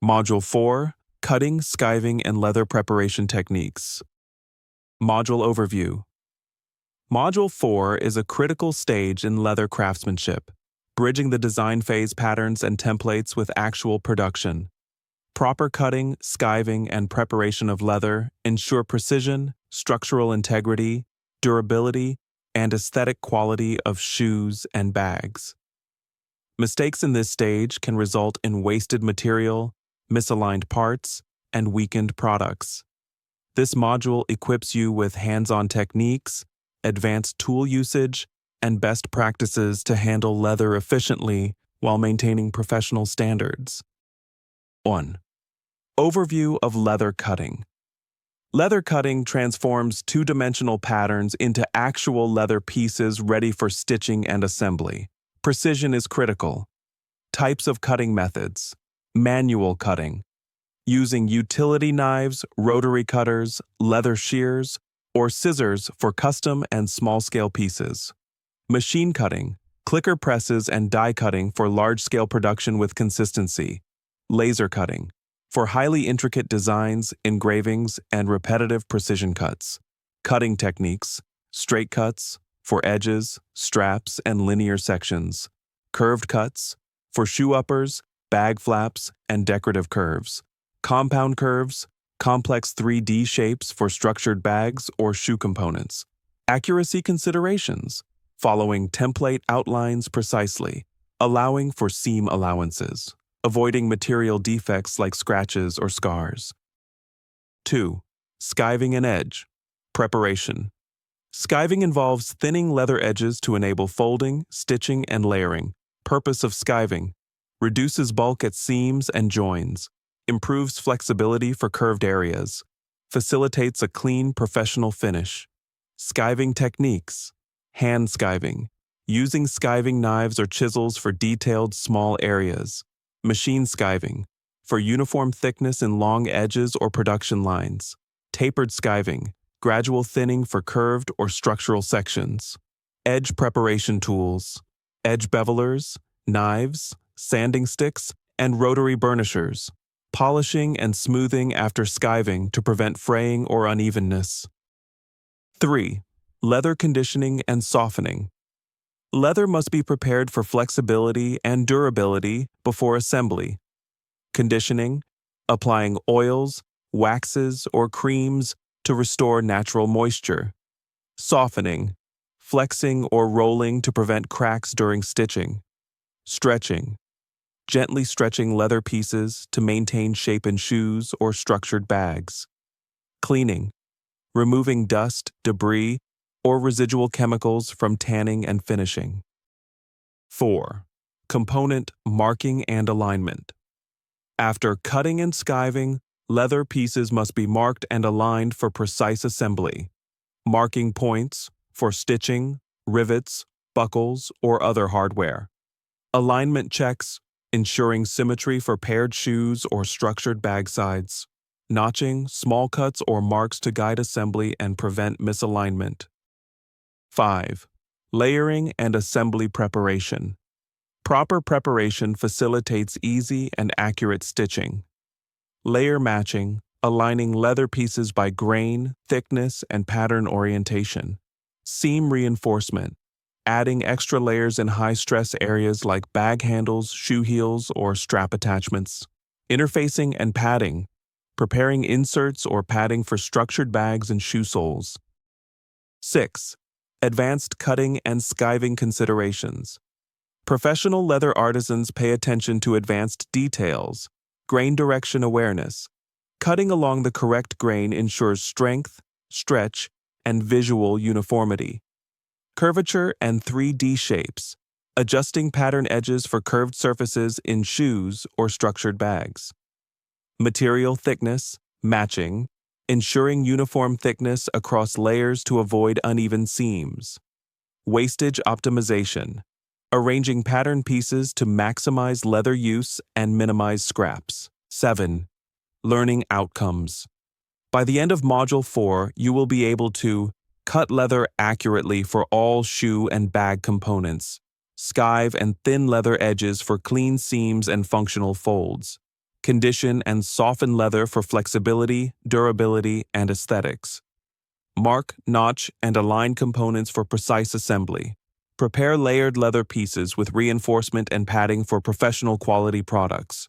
Module 4, Cutting, Skiving, and Leather Preparation Techniques. Module Overview. Module 4 is a critical stage in leather craftsmanship, bridging the design phase patterns and templates with actual production. Proper cutting, skiving, and preparation of leather ensure precision, structural integrity, durability, and aesthetic quality of shoes and bags. Mistakes in this stage can result in wasted material, misaligned parts, and weakened products. This module equips you with hands-on techniques, advanced tool usage, and best practices to handle leather efficiently while maintaining professional standards. 1. Overview of leather cutting. Leather cutting transforms two-dimensional patterns into actual leather pieces ready for stitching and assembly. Precision is critical. Types of cutting methods. Manual cutting, using utility knives, rotary cutters, leather shears, or scissors for custom and small-scale pieces. Machine cutting, clicker presses and die cutting for large-scale production with consistency. Laser cutting, for highly intricate designs, engravings, and repetitive precision cuts. Cutting techniques, straight cuts, for edges, straps, and linear sections. Curved cuts, for shoe uppers, bag flaps, and decorative curves. Compound curves, complex 3D shapes for structured bags or shoe components. Accuracy considerations, following template outlines precisely, allowing for seam allowances, avoiding material defects like scratches or scars. 2. Skiving and edge. Preparation. Skiving involves thinning leather edges to enable folding, stitching, and layering. Purpose of skiving: reduces bulk at seams and joins, improves flexibility for curved areas, facilitates a clean, professional finish. Skiving techniques. Hand skiving, using skiving knives or chisels for detailed small areas. Machine skiving, for uniform thickness in long edges or production lines. Tapered skiving, gradual thinning for curved or structural sections. Edge preparation tools. Edge bevelers, knives, sanding sticks, and rotary burnishers, polishing and smoothing after skiving to prevent fraying or unevenness. 3. Leather conditioning and softening. Leather must be prepared for flexibility and durability before assembly. Conditioning, applying oils, waxes, or creams to restore natural moisture. Softening, flexing or rolling to prevent cracks during stitching. Stretching, gently stretching leather pieces to maintain shape in shoes or structured bags. Cleaning, removing dust, debris, or residual chemicals from tanning and finishing. 4. Component marking and alignment. After cutting and skiving, leather pieces must be marked and aligned for precise assembly. Marking points for stitching, rivets, buckles, or other hardware. Alignment checks, ensuring symmetry for paired shoes or structured bag sides. Notching, small cuts or marks to guide assembly and prevent misalignment. 5. Layering and assembly preparation. Proper preparation facilitates easy and accurate stitching. Layer matching, aligning leather pieces by grain, thickness, and pattern orientation. Seam reinforcement, adding extra layers in high-stress areas like bag handles, shoe heels, or strap attachments. Interfacing and padding, preparing inserts or padding for structured bags and shoe soles. 6. Advanced cutting and skiving considerations. Professional leather artisans pay attention to advanced details, grain direction awareness. Cutting along the correct grain ensures strength, stretch, and visual uniformity. Curvature and 3D shapes, adjusting pattern edges for curved surfaces in shoes or structured bags. Material thickness, matching, ensuring uniform thickness across layers to avoid uneven seams. Wastage optimization, arranging pattern pieces to maximize leather use and minimize scraps. 7. Learning outcomes. By the end of Module 4, you will be able to cut leather accurately for all shoe and bag components, skive and thin leather edges for clean seams and functional folds, Condition and soften leather for flexibility, durability, and aesthetics. Mark, notch, and align components for precise assembly. Prepare layered leather pieces with reinforcement and padding for professional quality products.